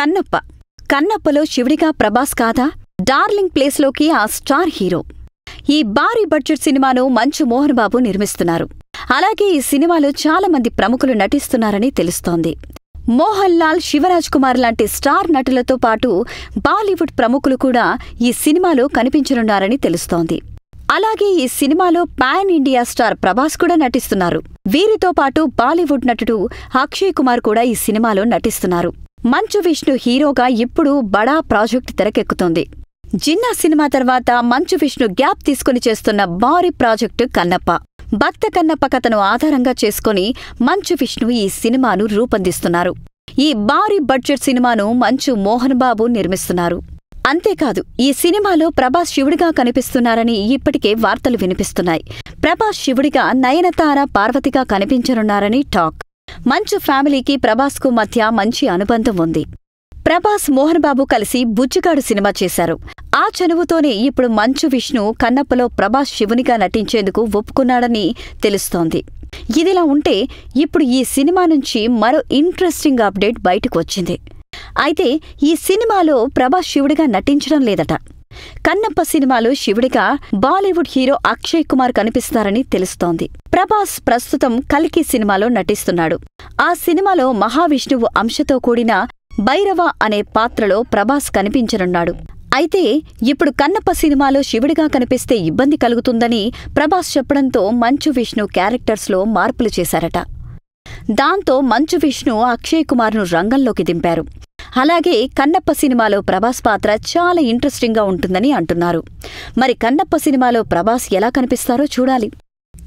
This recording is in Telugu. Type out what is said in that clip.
కన్నప్ప. కన్నప్పలో శివుడిగా ప్రభాస్ కాదా? డార్లింగ్ ప్లేస్లోకి ఆ స్టార్ హీరో. ఈ భారీ బడ్జెట్ సినిమాను మంచు మోహన్ బాబు నిర్మిస్తున్నారు. అలాగే ఈ సినిమాలో చాలా మంది ప్రముఖులు నటిస్తున్నారని తెలుస్తోంది. మోహన్ లాల్, శివరాజ్ కుమార్ లాంటి స్టార్ నటులతో పాటు బాలీవుడ్ ప్రముఖులు కూడా ఈ సినిమాలో కనిపించనున్నారని తెలుస్తోంది. అలాగే ఈ సినిమాలో పాన్ ఇండియా స్టార్ ప్రభాస్ కూడా నటిస్తున్నారు. వీరితో పాటు బాలీవుడ్ నటుడు అక్షయ్ కుమార్ కూడా ఈ సినిమాలో నటిస్తున్నారు. మంచు విష్ణు హీరోగా ఇప్పుడు బడా ప్రాజెక్టు తెరకెక్కుతోంది. జిన్నా సినిమా తర్వాత మంచు విష్ణు గ్యాప్ తీసుకుని చేస్తున్న భారీ ప్రాజెక్టు కన్నప్ప. భక్త కన్నప్ప కథను ఆధారంగా చేసుకుని మంచు విష్ణు ఈ సినిమాను రూపొందిస్తున్నారు. ఈ భారీ బడ్జెట్ సినిమాను మంచు మోహన్ బాబు నిర్మిస్తున్నారు. అంతేకాదు, ఈ సినిమాలో ప్రభాస్ శివుడిగా కనిపిస్తున్నారని ఇప్పటికే వార్తలు వినిపిస్తున్నాయి. ప్రభాస్ శివుడిగా నయనతార, పార్వతిగా కనిపించనున్నారని టాక్. మంచు ఫ్యామిలీకి ప్రభాస్కు మధ్య మంచి అనుబంధం ఉంది. ప్రభాస్, మోహన్ బాబు కలిసి బుజ్జిగాడు సినిమా చేశారు. ఆ చనువుతోనే ఇప్పుడు మంచు విష్ణు కన్నప్పలో ప్రభాస్ శివునిగా నటించేందుకు ఒప్పుకున్నాడని తెలుస్తోంది. ఇదిలా ఉంటే ఇప్పుడు ఈ సినిమా నుంచి మరో ఇంట్రెస్టింగ్ అప్డేట్ బయటకు వచ్చింది. అయితే ఈ సినిమాలో ప్రభాస్ శివుడిగా నటించడం లేదట. కన్నప్ప సినిమాలో శివుడిగా బాలీవుడ్ హీరో అక్షయ్ కుమార్ కనిపిస్తారని తెలుస్తోంది. ప్రభాస్ ప్రస్తుతం కల్కి సినిమాలో నటిస్తున్నాడు. ఆ సినిమాలో మహావిష్ణువు అంశతో కూడిన భైరవ అనే పాత్రలో ప్రభాస్ కనిపించనున్నాడు. అయితే ఇప్పుడు కన్నప్ప సినిమాలో శివుడిగా కనిపిస్తే ఇబ్బంది కలుగుతుందని ప్రభాస్ చెప్పడంతో మంచు విష్ణు క్యారెక్టర్స్లో మార్పులు చేశారట. దాంతో మంచు విష్ణు అక్షయ్ కుమార్ను రంగంలోకి దింపారు. అలాగే కన్నప్ప సినిమాలో ప్రభాస్ పాత్ర చాలా ఇంట్రెస్టింగ్గా ఉంటుందని అంటున్నారు. మరి కన్నప్ప సినిమాలో ప్రభాస్ ఎలా కనిపిస్తారో చూడాలి.